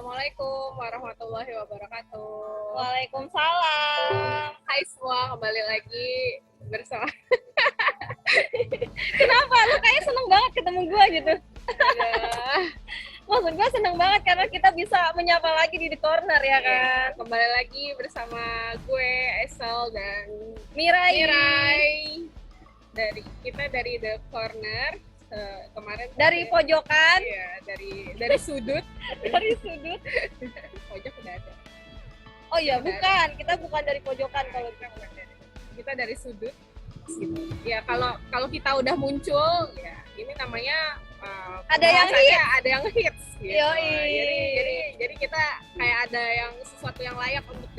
Assalamualaikum warahmatullahi wabarakatuh. Waalaikumsalam. Hai semua, kembali lagi bersama. Kenapa? Lu kayaknya seneng banget ketemu gue gitu. Ada. Maksud gue seneng banget karena kita bisa menyapa lagi di The Corner ya kan. Kembali lagi bersama gue Esel dan Mirai. Dari The Corner. Kemarin Dari pojokan. Iya, dari sudut. Dari sudut. Pojok udah ada. Oh iya, bukan. Kita bukan dari pojokan kalau kita dari sudut. Gitu. Ya kalau kita udah muncul, ya ini namanya ada yang hits gitu. Jadi kita kayak ada yang sesuatu yang layak untuk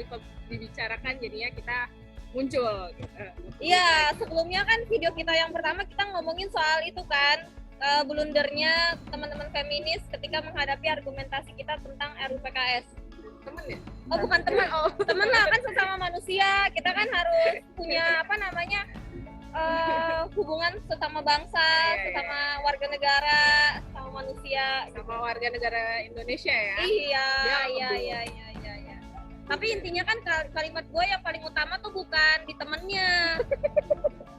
dibicarakan, jadinya kita muncul gitu. Iya, sebelumnya kan video kita yang pertama kita ngomongin soal itu kan, blundernya teman-teman feminis ketika menghadapi argumentasi kita tentang RUU PKS. Temen ya? Oh bukan teman, teman lah kan sesama manusia, kita kan harus punya hubungan sesama bangsa, sesama warga negara, sama manusia, sama warga negara Indonesia ya. Iya. Tapi intinya kan kalimat gue yang paling utama tuh bukan di temennya,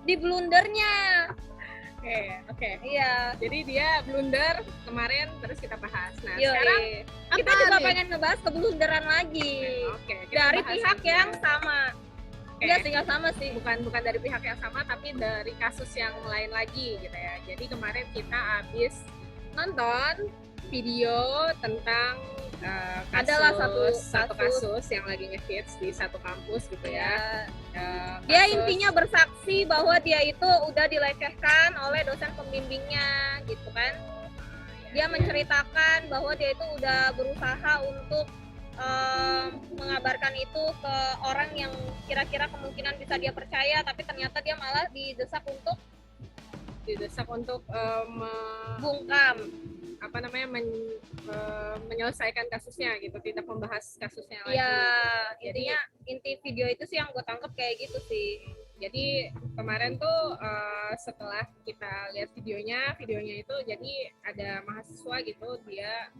di blundernya. Oke. Iya. Jadi dia blunder kemarin, terus kita bahas. Nah, Yoi. sekarang Kita juga pengen ngebahas keblunderan lagi. Dari pihak yang sama. Iya sih, nggak sama sih. Bukan dari pihak yang sama, tapi dari kasus yang lain lagi gitu ya. Jadi kemarin kita habis nonton video tentang adalah satu kasus yang lagi ngehits di satu kampus gitu ya. Dia intinya bersaksi bahwa dia itu udah dilecehkan oleh dosen pembimbingnya gitu kan. Dia menceritakan bahwa dia itu udah berusaha untuk mengabarkan itu ke orang yang kira-kira kemungkinan bisa dia percaya, tapi ternyata dia malah didesak untuk bungkam menyelesaikan kasusnya gitu, tidak membahas kasusnya lagi. Iya, intinya inti video itu sih yang gue tangkap kayak gitu sih. Jadi kemarin tuh setelah kita lihat videonya itu jadi ada mahasiswa gitu, dia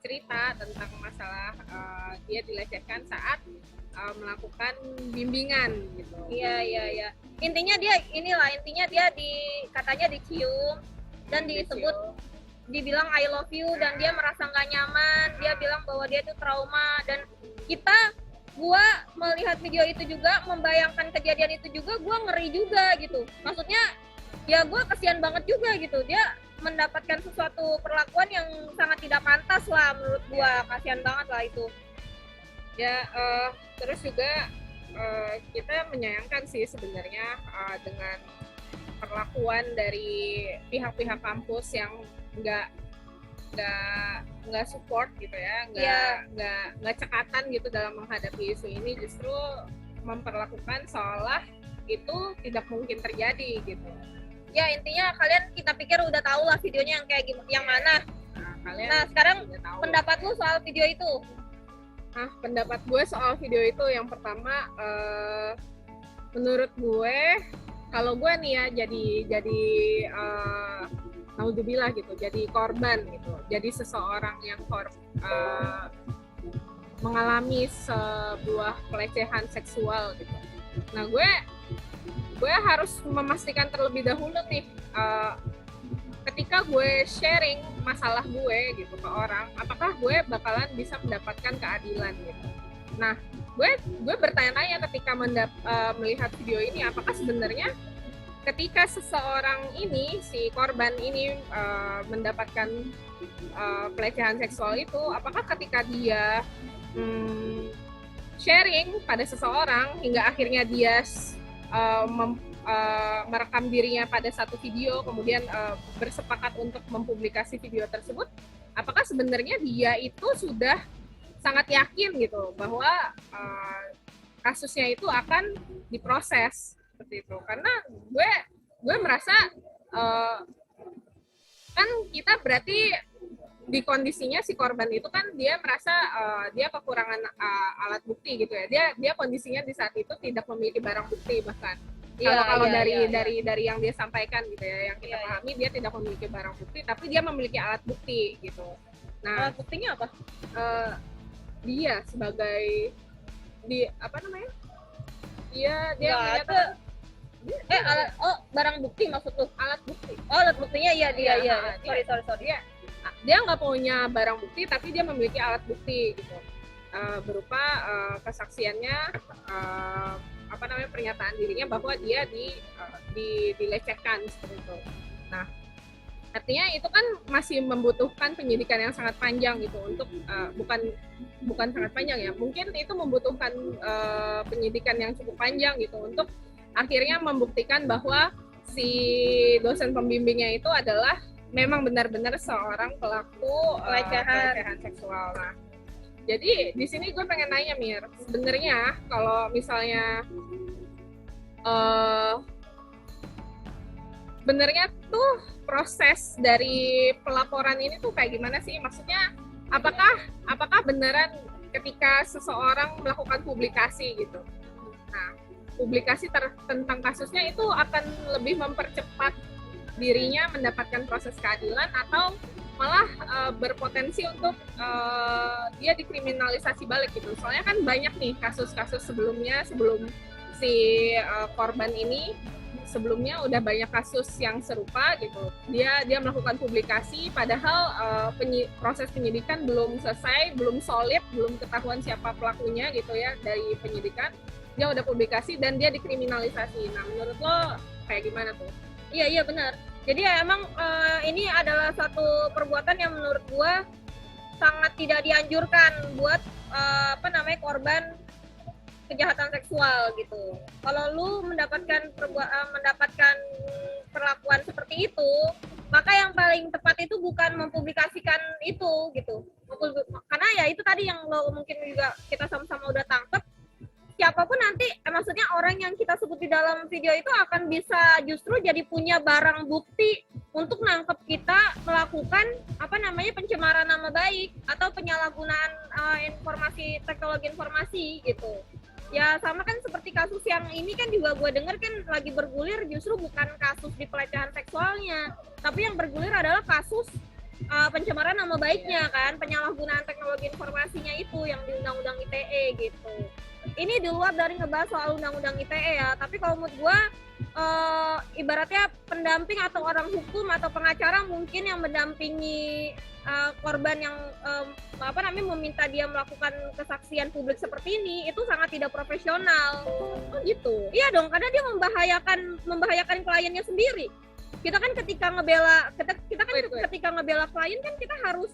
cerita tentang masalah dia dilecehkan saat melakukan bimbingan gitu. Iya. Intinya dia katanya dicium dan disebut dibilang I love you dan dia merasa nggak nyaman. Dia bilang bahwa dia itu trauma dan gua melihat video itu juga, membayangkan kejadian itu juga, gua ngeri juga gitu. Maksudnya ya gua kasihan banget juga gitu. Dia mendapatkan sesuatu perlakuan yang sangat tidak pantas lah menurut gua. Kasihan banget lah itu. Ya, terus juga kita menyayangkan sih sebenarnya dengan perlakuan dari pihak-pihak kampus yang nggak support gitu ya, nggak cekatan gitu dalam menghadapi isu ini, justru memperlakukan seolah itu tidak mungkin terjadi gitu. Ya intinya kita pikir udah tahu lah videonya yang kayak yang mana. Nah sekarang pendapat lu soal video itu? Pendapat gue soal video itu yang pertama, menurut gue, kalau gue nih ya jadi naudzubillah gitu, jadi korban gitu, jadi seseorang yang mengalami sebuah pelecehan seksual gitu. Nah gue harus memastikan terlebih dahulu nih, ketika gue sharing masalah gue gitu ke orang, apakah gue bakalan bisa mendapatkan keadilan gitu. Nah gue bertanya-tanya ketika melihat video ini, apakah sebenarnya ketika seseorang ini, si korban ini mendapatkan pelecehan seksual itu, apakah ketika dia sharing pada seseorang hingga akhirnya dia merekam dirinya pada satu video, kemudian bersepakat untuk mempublikasi video tersebut, apakah sebenarnya dia itu sudah sangat yakin gitu bahwa kasusnya itu akan diproses seperti itu. Karena gue merasa kan kita berarti di kondisinya si korban itu kan dia merasa dia kekurangan alat bukti gitu ya, dia kondisinya di saat itu tidak memiliki barang bukti, bahkan dari yang dia sampaikan gitu ya, yang kita pahami dia tidak memiliki barang bukti tapi dia memiliki alat bukti gitu. Nah, Alat buktinya apa? dia sebagai dia Nggak menyatakan barang bukti maksud lu? alat bukti. Alat buktinya iya dia. Sorry. Dia nggak punya barang bukti, tapi dia memiliki alat bukti gitu. Berupa kesaksiannya, pernyataan dirinya bahwa dia dilecehkan seperti itu. Nah, artinya itu kan masih membutuhkan penyidikan yang sangat panjang gitu untuk bukan sangat panjang ya, mungkin itu membutuhkan penyidikan yang cukup panjang gitu untuk akhirnya membuktikan bahwa si dosen pembimbingnya itu adalah memang benar-benar seorang pelaku pelecehan seksual. Nah, jadi di sini gue pengen nanya Mir, sebenarnya kalau misalnya sebenarnya tuh proses dari pelaporan ini tuh kayak gimana sih? Maksudnya apakah beneran ketika seseorang melakukan publikasi gitu, nah publikasi tentang kasusnya itu akan lebih mempercepat dirinya mendapatkan proses keadilan atau malah berpotensi untuk dia dikriminalisasi balik gitu? Soalnya kan banyak nih kasus-kasus sebelumnya, sebelum si korban ini sebelumnya udah banyak kasus yang serupa gitu. Dia melakukan publikasi padahal proses penyidikan belum selesai, belum solid, belum ketahuan siapa pelakunya gitu ya dari penyidikan. Dia udah publikasi dan dia dikriminalisasi. Nah, menurut lo kayak gimana tuh? Iya benar. Jadi ya emang ini adalah satu perbuatan yang menurut gua sangat tidak dianjurkan buat korban kejahatan seksual gitu. Kalau lu mendapatkan perlakuan seperti itu, maka yang paling tepat itu bukan mempublikasikan itu gitu. Karena ya itu tadi yang lo mungkin juga kita sama-sama udah tangkap, siapapun nanti maksudnya orang yang kita sebut di dalam video itu akan bisa justru jadi punya barang bukti untuk nangkep kita melakukan pencemaran nama baik atau penyalahgunaan teknologi informasi gitu. Ya sama kan seperti kasus yang ini kan juga gue denger kan lagi bergulir justru bukan kasus di pelecehan seksualnya, tapi yang bergulir adalah kasus pencemaran nama baiknya kan, penyalahgunaan teknologi informasinya itu yang di Undang-Undang ITE gitu. Ini di luar dari ngebahas soal Undang-Undang ITE ya, tapi kalau menurut gue ibaratnya pendamping atau orang hukum atau pengacara mungkin yang mendampingi korban yang meminta dia melakukan kesaksian publik seperti ini itu sangat tidak profesional. Oh gitu? Iya dong, karena dia membahayakan kliennya sendiri. Kita kan ketika ngebela klien kan kita harus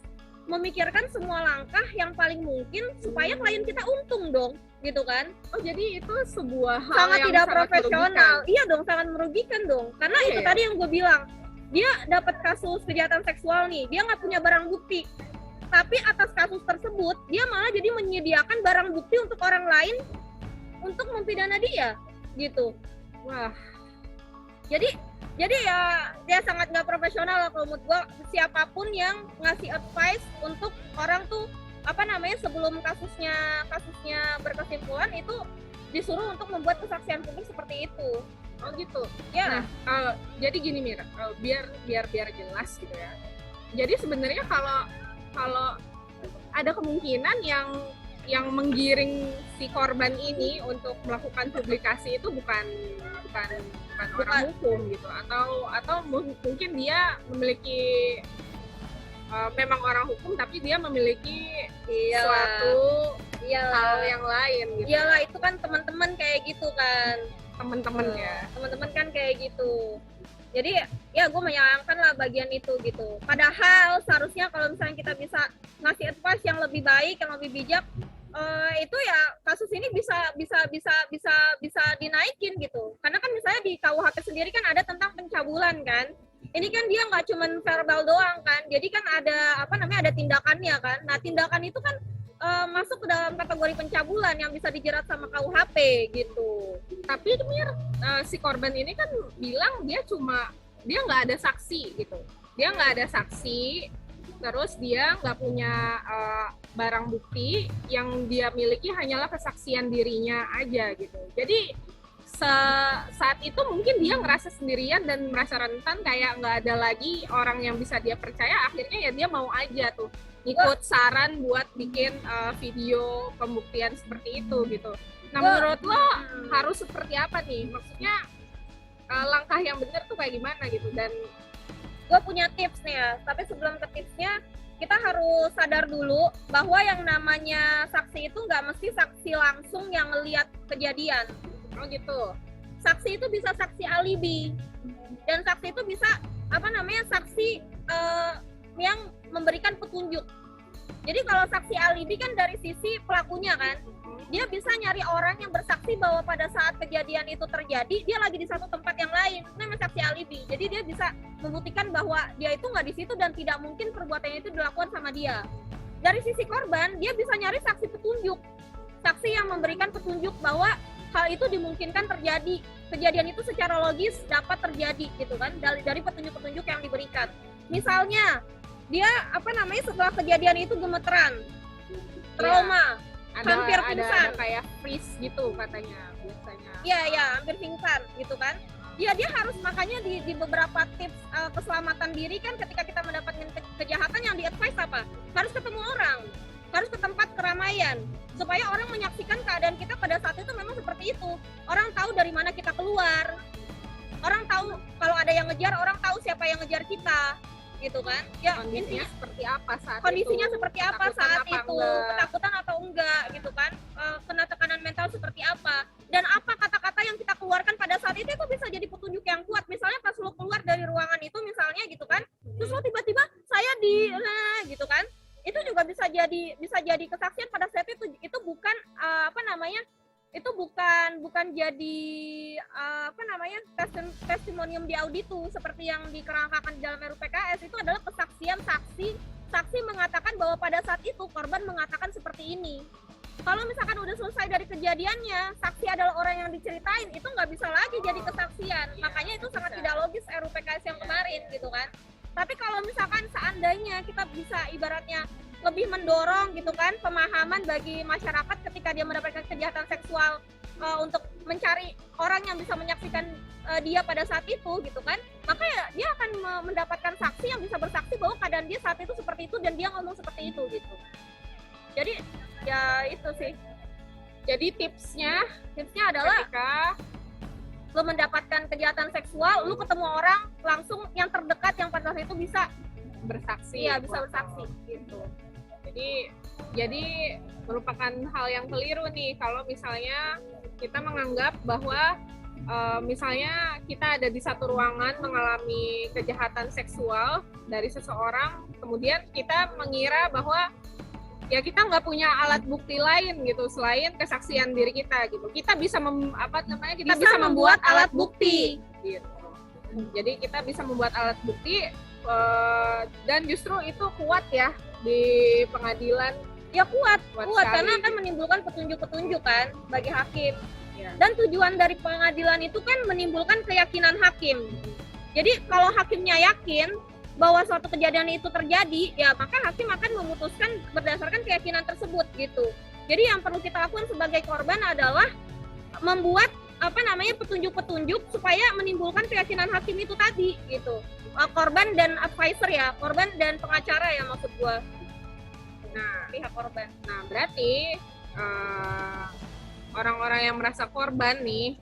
memikirkan semua langkah yang paling mungkin supaya klien kita untung dong, gitu kan? Oh jadi itu sebuah hal sangat yang tidak sangat profesional. merugikan. Iya dong, sangat merugikan dong. Karena itu tadi yang gue bilang, dia dapat kasus kejahatan seksual nih, dia nggak punya barang bukti. Tapi atas kasus tersebut, dia malah jadi menyediakan barang bukti untuk orang lain untuk mempidana dia, gitu. Wah, jadi ya dia sangat nggak profesional kalau menurut gue. Siapapun yang ngasih advice untuk orang tuh sebelum kasusnya berkesimpulan itu disuruh untuk membuat kesaksian publik seperti itu. Oh gitu. Ya. Nah, jadi gini Mira, biar jelas gitu ya. Jadi sebenarnya kalau ada kemungkinan yang menggiring si korban ini untuk melakukan publikasi itu bukan orang hukum gitu, atau mungkin dia memiliki memang orang hukum tapi dia memiliki suatu hal yang lain gitu. Iyalah, itu kan teman-teman kayak gitu kan. Teman-teman kan kayak gitu. Jadi ya gue menyayangkan lah bagian itu gitu. Padahal seharusnya kalau misalnya kita bisa ngasih advice yang lebih baik, yang lebih bijak, itu ya kasus ini bisa dinaikin gitu. Karena kan misalnya di KUHP sendiri kan ada tentang pencabulan kan. Ini kan dia nggak cuma verbal doang kan. Jadi kan ada ada tindakannya kan. Nah tindakan itu kan masuk ke dalam kategori pencabulan yang bisa dijerat sama KUHP gitu. Tapi Mir, si korban ini kan bilang dia nggak ada saksi gitu. Dia nggak ada saksi, terus dia nggak punya barang bukti, yang dia miliki hanyalah kesaksian dirinya aja gitu. Jadi saat itu mungkin dia ngerasa sendirian dan merasa rentan, kayak nggak ada lagi orang yang bisa dia percaya. Akhirnya ya dia mau aja tuh ikut saran buat bikin video pembuktian seperti itu gitu. Nah, menurut lo harus seperti apa nih? Maksudnya langkah yang benar tuh kayak gimana gitu? Dan gue punya tips nih ya, tapi sebelum ke tipsnya, kita harus sadar dulu bahwa yang namanya saksi itu nggak mesti saksi langsung yang ngelihat kejadian. Oh gitu. Saksi itu bisa saksi alibi, dan saksi itu bisa saksi yang memberikan petunjuk. Jadi kalau saksi alibi kan dari sisi pelakunya kan, dia bisa nyari orang yang bersaksi bahwa pada saat kejadian itu terjadi dia lagi di satu tempat yang lain, itu namanya saksi alibi. Jadi dia bisa membuktikan bahwa dia itu nggak di situ dan tidak mungkin perbuatannya itu dilakukan sama dia. Dari sisi korban, dia bisa nyari saksi petunjuk, saksi yang memberikan petunjuk bahwa hal itu dimungkinkan terjadi, kejadian itu secara logis dapat terjadi gitu kan, dari petunjuk-petunjuk yang diberikan. Misalnya dia setelah kejadian itu gemeteran, trauma, hampir pingsan, ada kayak freeze gitu katanya biasanya. Iya, hampir pingsan gitu kan. Ya dia harus, makanya di beberapa tips keselamatan diri kan, ketika kita mendapatkan kejahatan yang di-advise apa? Harus ketemu orang, harus ke tempat keramaian, supaya orang menyaksikan keadaan kita pada saat itu memang seperti itu. Orang tahu dari mana kita keluar, orang tahu kalau ada yang ngejar, orang tahu siapa yang ngejar kita, gitu kan? Ya Kondisinya seperti apa saat kondisinya itu? seperti apa saat itu, ketakutan atau enggak, gitu kan? Kena tekanan mental seperti apa? Dan apa kata-kata yang kita keluarkan pada saat itu bisa jadi petunjuk yang kuat. Misalnya pas lo keluar dari ruangan itu misalnya gitu kan, terus lo tiba-tiba saya gitu kan, itu juga bisa jadi kesaksian pada saat itu. Itu bukan itu bukan jadi testimonium di auditu seperti yang dikerangkakan di dalam RUU PKS. Itu adalah kesaksian saksi mengatakan bahwa pada saat itu korban mengatakan seperti ini. Kalau misalkan udah selesai dari kejadiannya, saksi adalah orang yang diceritain, itu nggak bisa lagi jadi kesaksian. Makanya itu sangat tidak logis RUU PKS yang kemarin gitu kan. Tapi kalau misalkan seandainya kita bisa ibaratnya lebih mendorong gitu kan pemahaman bagi masyarakat ketika dia mendapatkan kejahatan seksual, untuk mencari orang yang bisa menyaksikan dia pada saat itu gitu kan, maka ya dia akan mendapatkan saksi yang bisa bersaksi bahwa keadaan dia saat itu seperti itu dan dia ngomong seperti itu gitu. Jadi ya itu sih. Jadi tipsnya adalah ketika lo mendapatkan kejahatan seksual, lo ketemu orang langsung yang terdekat yang pada saat itu bisa bersaksi. Iya, bisa bersaksi gitu. Jadi merupakan hal yang keliru nih kalau misalnya kita menganggap bahwa misalnya kita ada di satu ruangan mengalami kejahatan seksual dari seseorang, kemudian kita mengira bahwa ya kita nggak punya alat bukti lain gitu selain kesaksian diri kita gitu. Kita bisa bisa membuat alat bukti gitu. Jadi kita bisa membuat alat bukti dan justru itu kuat ya di pengadilan. Ya kuat karena akan menimbulkan petunjuk-petunjuk kan bagi hakim. Ya. Dan tujuan dari pengadilan itu kan menimbulkan keyakinan hakim. Jadi kalau hakimnya yakin bahwa suatu kejadian itu terjadi, ya maka hakim akan memutuskan berdasarkan keyakinan tersebut gitu. Jadi yang perlu kita lakukan sebagai korban adalah membuat petunjuk-petunjuk supaya menimbulkan keyakinan hakim itu tadi gitu. Korban dan advisor ya, korban dan pengacara ya maksud gua. Nah, pihak korban. Nah, berarti orang-orang yang merasa korban nih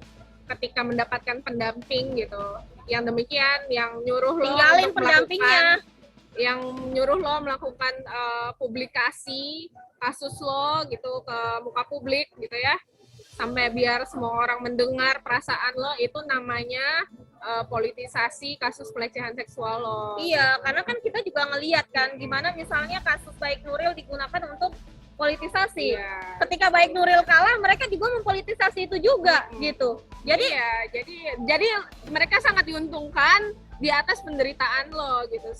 ketika mendapatkan pendamping gitu, yang demikian, yang nyuruh lo tinggalin pendampingnya, yang nyuruh lo melakukan publikasi kasus lo gitu ke muka publik gitu ya, sampai biar semua orang mendengar perasaan lo, itu namanya politisasi kasus pelecehan seksual lo. Iya, karena kan kita juga ngelihat kan gimana misalnya kasus Baik Nuril digunakan untuk politisasi. Iya. Ketika Baik Nuril kalah, mereka juga mempolitisasi itu juga gitu. Jadi ya, jadi mereka sangat diuntungkan di atas penderitaan lo gitu.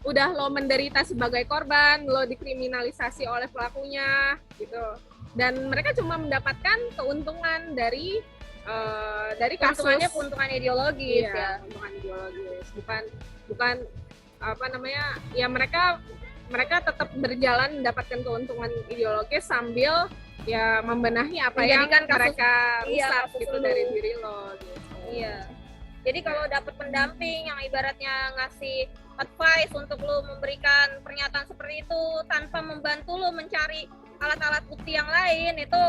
Udah lo menderita sebagai korban, lo dikriminalisasi oleh pelakunya gitu. Dan mereka cuma mendapatkan keuntungan dari kasus. Keuntungan ideologis ya. Keuntungan ideologis. Bukan ya mereka tetap berjalan mendapatkan keuntungan ideologis sambil ya membenahi apa yang Menjadikan kasus- mereka iya, rusak kasus gitu lu. dari diri lo gitu. Iya. Jadi kalau dapet pendamping yang ibaratnya ngasih advice untuk lu memberikan pernyataan seperti itu tanpa membantu lu mencari alat-alat bukti yang lain, itu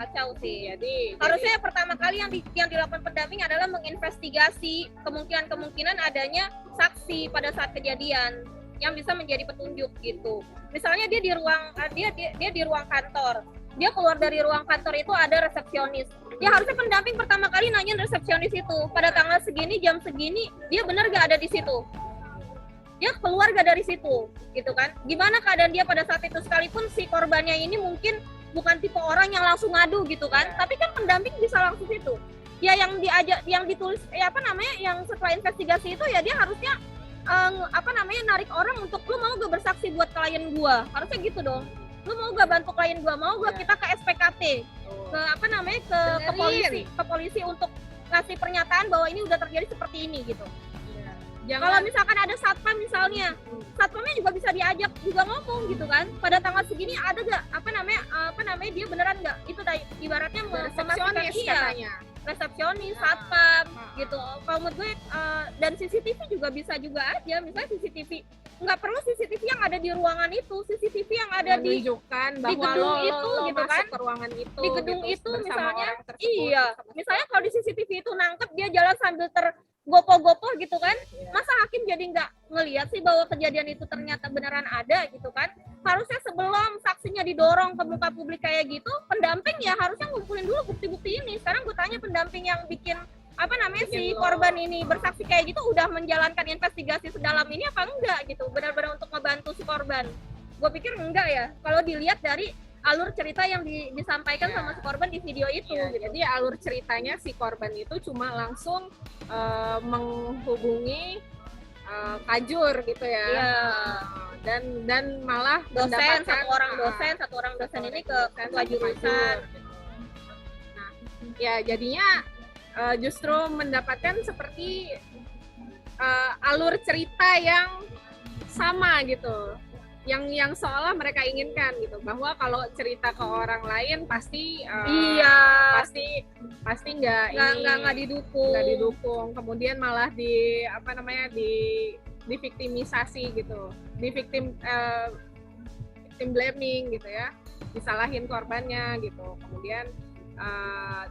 kacau sih. Jadi Harusnya pertama kali yang dilakukan pendamping adalah menginvestigasi kemungkinan adanya saksi pada saat kejadian yang bisa menjadi petunjuk gitu. Misalnya dia di ruang dia di ruang kantor. Dia keluar dari ruang kantor itu ada resepsionis. Ya harusnya pendamping pertama kali nanyain resepsionis itu pada tanggal segini jam segini dia benar gak ada di situ. Dia keluar gak dari situ gitu kan. Gimana keadaan dia pada saat itu, sekalipun si korbannya ini mungkin bukan tipe orang yang langsung ngadu gitu kan, tapi kan pendamping bisa langsung situ. Ya yang diajak, yang ditulis, yang setelah investigasi itu ya dia harusnya narik orang untuk lu mau gak bersaksi buat klien gua, harusnya gitu dong. Lu mau gak bantu klien gua, mau gak kita ke SPKT, ke polisi untuk ngasih pernyataan bahwa ini udah terjadi seperti ini gitu. Kalau misalkan ada satpam misalnya, satpamnya juga bisa diajak juga ngomong gitu kan. Pada tanggal segini ada gak dia beneran nggak? Itu ibaratnya resepsionis katanya. Resepsionis, satpam gitu. Kalau menurut gue dan CCTV juga bisa juga aja. Misalnya CCTV nggak perlu CCTV yang ada di ruangan itu, CCTV yang ada di gedung itu gitu kan, ke ruangan itu, di gedung gitu, itu bersama misalnya. orang tersebut, Iya, misalnya kalau di CCTV itu nangkep dia jalan sambil tergopoh-gopoh gitu kan, masa hakim jadi nggak ngelihat sih bahwa kejadian itu ternyata beneran ada gitu kan. Harusnya sebelum saksinya didorong ke muka publik kayak gitu, pendamping ya harusnya ngumpulin dulu bukti-bukti ini. Sekarang gue tanya pendamping yang bikin si korban ini bersaksi kayak gitu udah menjalankan investigasi sedalam ini apa enggak gitu, benar-benar untuk membantu si korban. Gue pikir enggak ya, kalau dilihat dari alur cerita yang disampaikan sama si korban di video itu gitu. Jadi alur ceritanya si korban itu cuma langsung menghubungi kajur gitu ya. Dan malah dosen, satu orang dosen ini ke ketua jurusan. Nah, ya jadinya justru mendapatkan seperti alur cerita yang sama gitu, yang seolah mereka inginkan gitu, bahwa kalau cerita ke orang lain pasti pasti nggak didukung, kemudian malah diviktimisasi gitu, victim blaming gitu ya, disalahin korbannya gitu, kemudian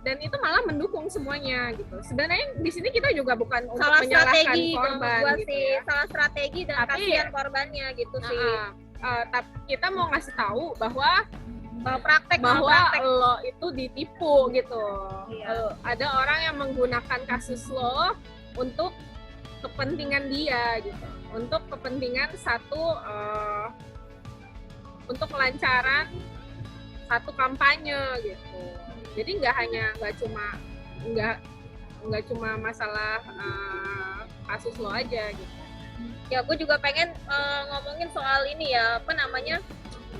dan itu malah mendukung semuanya gitu. Sebenarnya di sini kita juga bukan untuk menyalahkan korban gitu ya. Salah strategi dan kasihan korbannya gitu sih. Tapi kita mau ngasih tahu bahwa praktek lo itu ditipu gitu. Iya. Ada orang yang menggunakan kasus lo untuk kepentingan dia gitu, untuk kepentingan untuk kelancaran satu kampanye gitu. Jadi nggak cuma masalah kasus lo aja gitu. Ya, gue juga pengen ngomongin soal ini ya,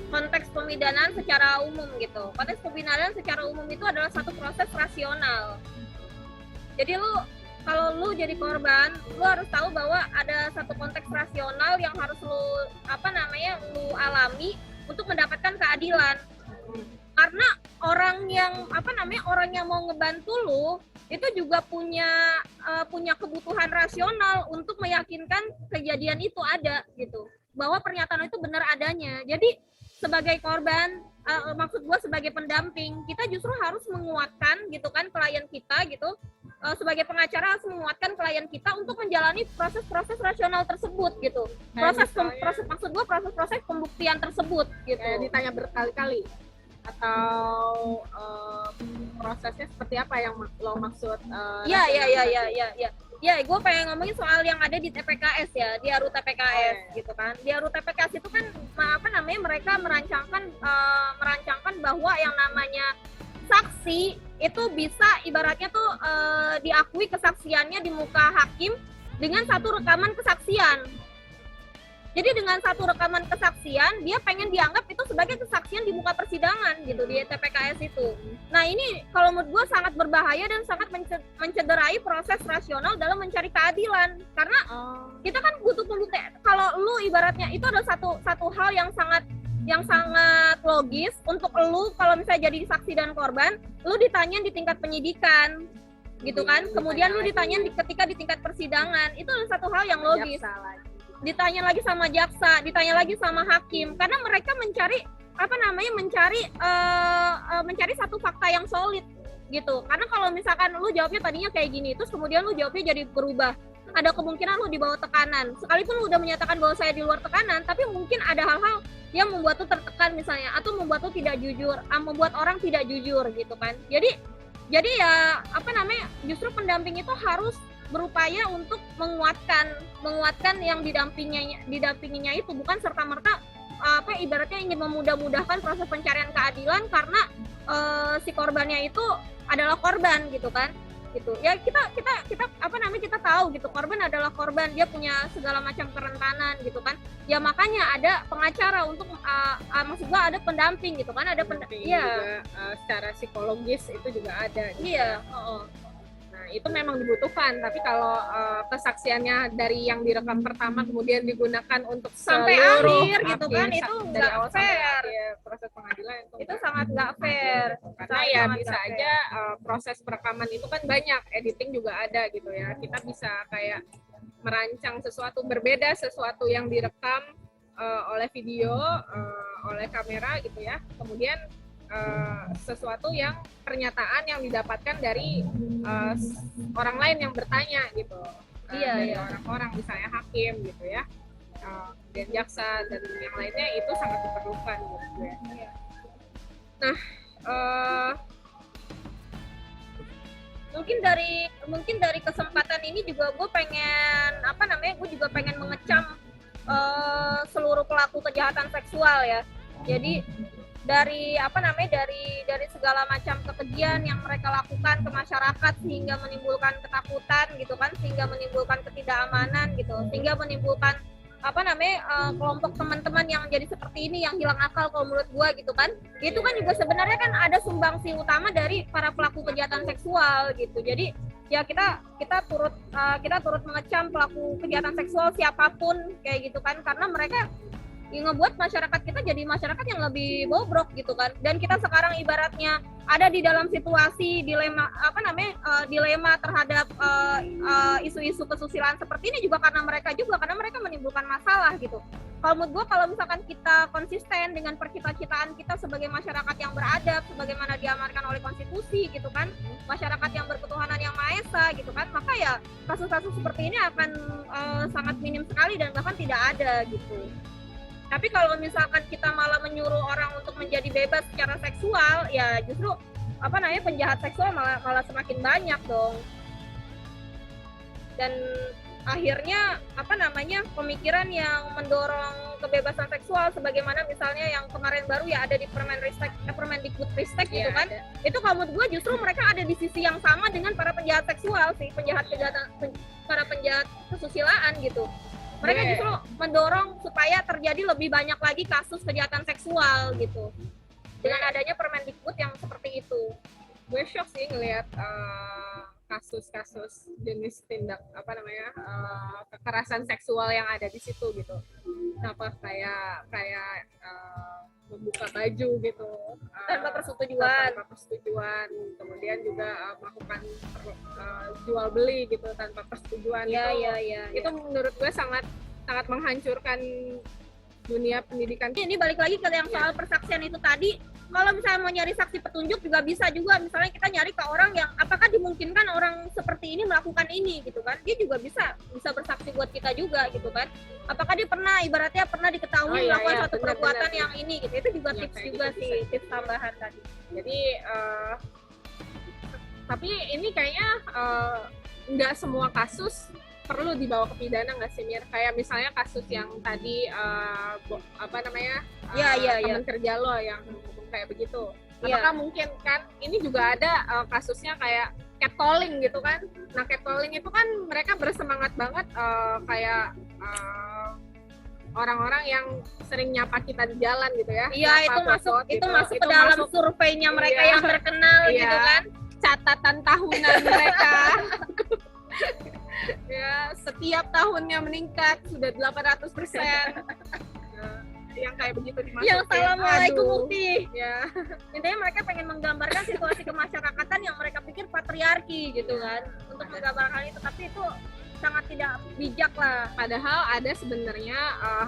konteks pemidanaan secara umum gitu. Konteks pemidanaan secara umum itu adalah satu proses rasional. Jadi kalau lu jadi korban, lu harus tahu bahwa ada satu konteks rasional yang harus lu alami untuk mendapatkan keadilan. Karena orang yang mau ngebantu lu itu juga punya kebutuhan rasional untuk meyakinkan kejadian itu ada gitu, bahwa pernyataan itu benar adanya. Jadi sebagai korban, maksud gue sebagai pendamping, kita justru harus menguatkan gitu kan klien kita gitu. Sebagai pengacara harus menguatkan klien kita untuk menjalani proses-proses rasional tersebut gitu. Proses pembuktian tersebut gitu. Ditanya berkali-kali atau prosesnya seperti apa yang lo maksud? Ya, gue pengen ngomongin soal yang ada di TPKS ya, di RUU TPKS gitu kan. Di RUU TPKS itu kan mereka merancangkan bahwa yang namanya saksi itu bisa ibaratnya tuh diakui kesaksiannya di muka hakim dengan satu rekaman kesaksian. Jadi dengan satu rekaman kesaksian, dia pengen dianggap itu sebagai kesaksian di muka persidangan gitu di TPKS itu. Nah ini kalau menurut gue sangat berbahaya dan sangat mencederai proses rasional dalam mencari keadilan. Karena kita kan butuh pembuktian. Kalau lu ibaratnya itu adalah satu hal yang yang sangat logis untuk lu kalau misalnya jadi saksi dan korban, lu ditanya di tingkat penyidikan gitu kan, kemudian lu ditanya ketika di tingkat persidangan, itu adalah satu hal yang logis. Ditanya lagi sama jaksa, ditanya lagi sama hakim, karena mereka mencari mencari satu fakta yang solid gitu. Karena kalau misalkan lu jawabnya tadinya kayak gini, terus kemudian lu jawabnya jadi berubah, ada kemungkinan lu di bawah tekanan. Sekalipun lu udah menyatakan bahwa saya di luar tekanan, tapi mungkin ada hal-hal yang membuat lu tertekan misalnya, atau membuat lu tidak jujur, membuat orang tidak jujur gitu kan. Jadi ya justru pendamping itu harus berupaya untuk menguatkan yang didampinginya itu, bukan serta-merta ibaratnya ingin memudah-mudahkan proses pencarian keadilan karena si korbannya itu adalah korban gitu kan. Gitu ya, kita tahu gitu, korban adalah korban, dia punya segala macam kerentanan gitu kan ya, makanya ada pengacara untuk maksud gua ada pendamping gitu kan, ada pendamping juga secara psikologis itu juga ada gitu. Iya. Nah itu memang dibutuhkan, tapi kalau kesaksiannya dari yang direkam pertama kemudian digunakan untuk sampai akhir gitu kan, itu nggak fair. Proses pengadilan itu sangat nggak fair. Karena ya bisa aja proses perekaman itu kan banyak, editing juga ada gitu ya, kita bisa kayak merancang sesuatu berbeda, sesuatu yang direkam oleh video, oleh kamera gitu ya, kemudian sesuatu yang pernyataan yang didapatkan dari orang lain yang bertanya gitu, dari orang-orang misalnya hakim gitu ya, dan jaksa dan yang lainnya, itu sangat diperlukan menurut gue. Nah mungkin dari kesempatan ini juga gue pengen mengecam seluruh pelaku kejahatan seksual ya. Jadi dari segala macam kekejian yang mereka lakukan ke masyarakat sehingga menimbulkan ketakutan gitu kan, sehingga menimbulkan ketidakamanan gitu, sehingga menimbulkan kelompok teman-teman yang jadi seperti ini, yang hilang akal kalau menurut gua gitu kan. Itu kan juga sebenarnya kan ada sumbangsi utama dari para pelaku kejahatan seksual gitu. Jadi ya kita turut mengecam pelaku kejahatan seksual siapapun kayak gitu kan, karena mereka yang ngebuat masyarakat kita jadi masyarakat yang lebih bobrok gitu kan. Dan kita sekarang ibaratnya ada di dalam situasi dilema terhadap isu-isu kesusilaan seperti ini juga karena mereka menimbulkan masalah gitu. Kalau menurut gue, kalau misalkan kita konsisten dengan percita-citaan kita sebagai masyarakat yang beradab sebagaimana diamankan oleh konstitusi gitu kan, masyarakat yang berketuhanan yang Maha Esa gitu kan, maka ya kasus-kasus seperti ini akan sangat minim sekali dan bahkan tidak ada gitu. Tapi kalau misalkan kita malah menyuruh orang untuk menjadi bebas secara seksual, ya justru penjahat seksual malah semakin banyak dong. Dan akhirnya pemikiran yang mendorong kebebasan seksual sebagaimana misalnya yang kemarin baru ya ada di Permendikbudristek gitu kan. Ada. Itu kalau menurut gue justru mereka ada di sisi yang sama dengan para penjahat seksual sih, para penjahat kesusilaan gitu. Mereka justru mendorong supaya terjadi lebih banyak lagi kasus kejahatan seksual gitu. Dengan adanya Permendikbud yang seperti itu. Gue shock sih ngelihat kasus-kasus jenis tindak kekerasan seksual yang ada di situ gitu. Kenapa kayak membuka baju gitu tanpa persetujuan, kemudian juga melakukan jual beli gitu tanpa persetujuan. Itu menurut gue sangat menghancurkan dunia pendidikan. Ini balik lagi ke yang soal persaksian itu tadi. Kalau misalnya mau nyari saksi petunjuk juga bisa juga, misalnya kita nyari ke orang yang apakah dimungkinkan orang seperti ini melakukan ini gitu kan, dia juga bisa bersaksi buat kita juga gitu kan, apakah dia ibaratnya pernah diketahui melakukan suatu perbuatan yang ini gitu. Itu juga tips juga gitu sih, tips tambahan tadi. Jadi tapi ini kayaknya nggak semua kasus perlu dibawa ke pidana nggak sih, Mir? Kayak misalnya kasus yang tadi teman kerja lo yang kayak begitu. Apakah mungkin kan ini juga ada kasusnya kayak catcalling gitu kan? Nah, catcalling itu kan mereka bersemangat banget kayak orang-orang yang sering nyapa kita di jalan gitu ya. Iya, itu masuk ke dalam surveinya mereka yang terkenal gitu kan. Catatan tahunan mereka. Ya, setiap tahunnya meningkat sudah 800%. yang kayak begitu dimasukin. Yang assalamualaikum Aduh. Mukti. Ya. Intinya mereka pengen menggambarkan situasi kemasyarakatan yang mereka pikir patriarki gitu kan, untuk menggambarkan itu, tapi itu sangat tidak bijak lah. Padahal ada sebenarnya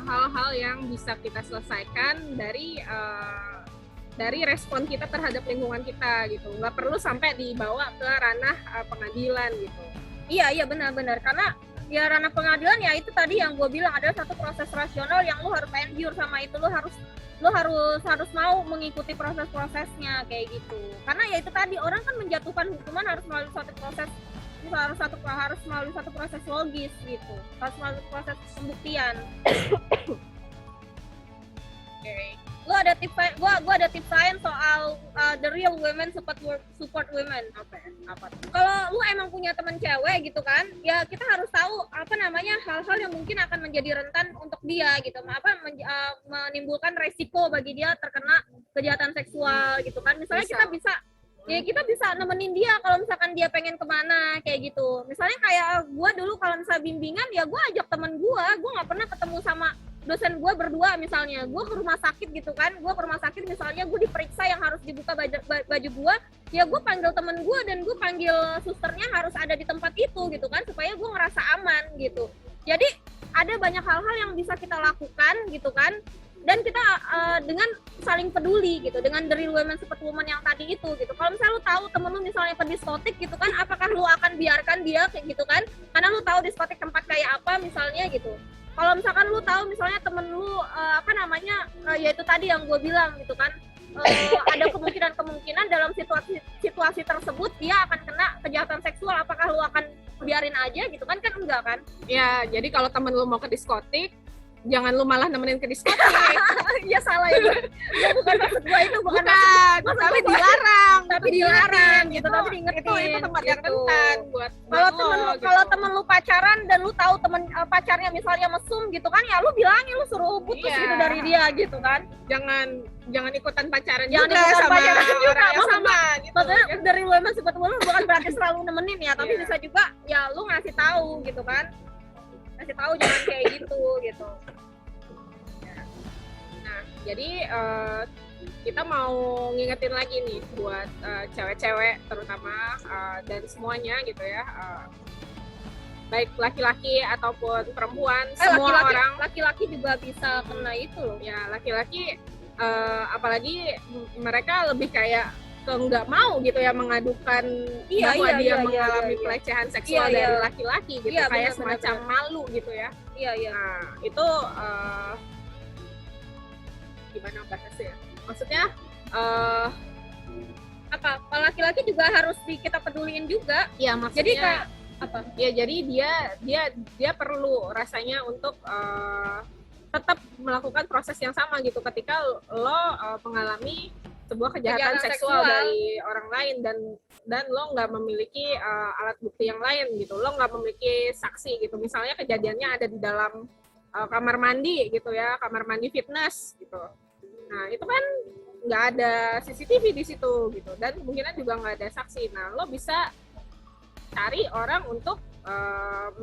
hal-hal yang bisa kita selesaikan dari respon kita terhadap lingkungan kita gitu. Nggak perlu sampai dibawa ke ranah pengadilan gitu. Iya benar-benar, karena ya ranah pengadilan ya itu tadi yang gue bilang adalah satu proses rasional yang lu harus endure sama itu, lu harus mau mengikuti proses-prosesnya kayak gitu. Karena ya itu tadi, orang kan menjatuhkan hukuman harus melalui suatu proses, harus melalui satu proses logis gitu, harus melalui proses pembuktian. Okay. Lu ada tips, gua ada tips lain soal the real women support women. Apa tuh? Kalau lu emang punya teman cewek gitu kan, ya kita harus tahu apa namanya hal-hal yang mungkin akan menjadi rentan untuk dia gitu, menimbulkan resiko bagi dia terkena kejahatan seksual gitu kan. Misalnya kita bisa nemenin dia kalau misalkan dia pengen kemana kayak gitu. Misalnya kayak gue dulu kalau misalnya bimbingan ya gue ajak temen gue nggak pernah ketemu sama dosen gue berdua. Misalnya gue ke rumah sakit gitu kan, misalnya gue diperiksa yang harus dibuka baju gue, ya gue panggil temen gue dan gue panggil susternya harus ada di tempat itu gitu kan, supaya gue ngerasa aman gitu. Jadi ada banyak hal-hal yang bisa kita lakukan gitu kan, dan kita dengan saling peduli gitu, dengan the real women support woman yang tadi itu gitu. Kalau misalnya lu tahu temen lu misalnya ke diskotik gitu kan, apakah lu akan biarkan dia kayak gitu kan, karena lu tahu diskotik tempat kayak apa misalnya gitu. Kalau misalkan lu tahu misalnya temen lu ya itu tadi yang gue bilang gitu kan, ada kemungkinan dalam situasi tersebut dia akan kena kejahatan seksual, apakah lu akan biarin aja gitu kan enggak kan? Ya, jadi kalau temen lu mau ke diskotik, jangan lu malah nemenin ke diskotik. Ya salah ya, bukan maksud gue itu, bukan tapi dilarang, tapi dilarang gitu, tapi diingetin itu tempat yang gitu. rentan buat Kalau temen lu pacaran dan lu tahu temen pacarnya misalnya mesum gitu kan, ya lu bilangin, lu suruh putus gitu dari dia gitu kan. Jangan ikutan pacaran Jangan juga ikutan sama pacaran juga, orang yang sama gitu. Maksudnya dari women support women bukan berarti selalu nemenin ya, tapi bisa juga ya lu ngasih tahu gitu kan, ngasih tahu jangan kayak gitu. Nah, jadi kita mau ngingetin lagi nih buat cewek-cewek terutama dan semuanya gitu ya, baik laki-laki ataupun perempuan, semua orang. Laki-laki juga bisa kena itu loh. Ya, laki-laki apalagi mereka lebih kayak nggak mau gitu ya mengadukan bahwa dia mengalami pelecehan seksual dari laki-laki gitu, kayak semacam malu gitu ya. Nah, itu gimana bahasanya? Maksudnya laki-laki juga harus kita peduliin juga. Ya, maksudnya jadi kayak apa? Ya, jadi dia perlu rasanya untuk tetap melakukan proses yang sama gitu ketika lo mengalami sebuah kejahatan seksual dari orang lain dan lo nggak memiliki alat bukti yang lain gitu, lo nggak memiliki saksi gitu. Misalnya kejadiannya ada di dalam kamar mandi gitu ya, kamar mandi fitness gitu. Nah, itu kan nggak ada CCTV di situ gitu, dan kemungkinan juga nggak ada saksi. Nah, lo bisa cari orang untuk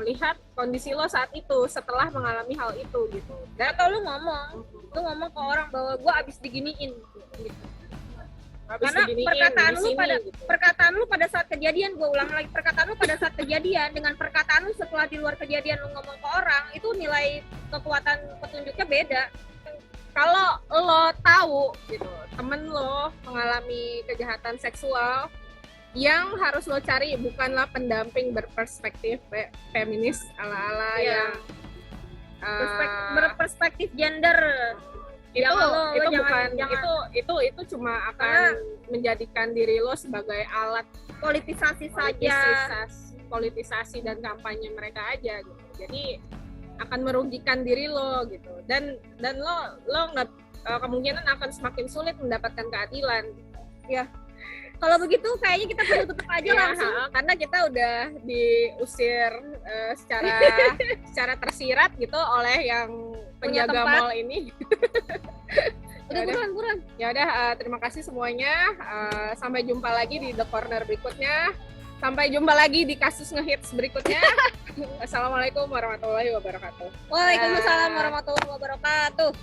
melihat kondisi lo saat itu setelah mengalami hal itu gitu. Dan atau lu ngomong ke orang bahwa gue abis diginiin gitu. Karena perkataan lu pada saat kejadian, gue ulang lagi, perkataan lu pada saat kejadian dengan perkataan lu setelah di luar kejadian lu ngomong ke orang, itu nilai kekuatan petunjuknya beda. Kalau lo tahu gitu temen lo mengalami kejahatan seksual, yang harus lo cari bukanlah pendamping berperspektif feminis ala-ala yang berperspektif gender. Itu cuma akan menjadikan diri lo sebagai alat politisasi dan kampanye mereka aja gitu. Jadi akan merugikan diri lo gitu, dan lo nggak kemungkinan akan semakin sulit mendapatkan keadilan ya. Kalau begitu kayaknya kita perlu tutup aja langsung, karena kita udah diusir secara tersirat gitu oleh yang penjaga mall ini. Udah buruan. Ya udah, terima kasih semuanya. Sampai jumpa lagi di The Corner berikutnya. Sampai jumpa lagi di kasus ngehits berikutnya. Assalamualaikum warahmatullahi wabarakatuh. Waalaikumsalam warahmatullahi wabarakatuh.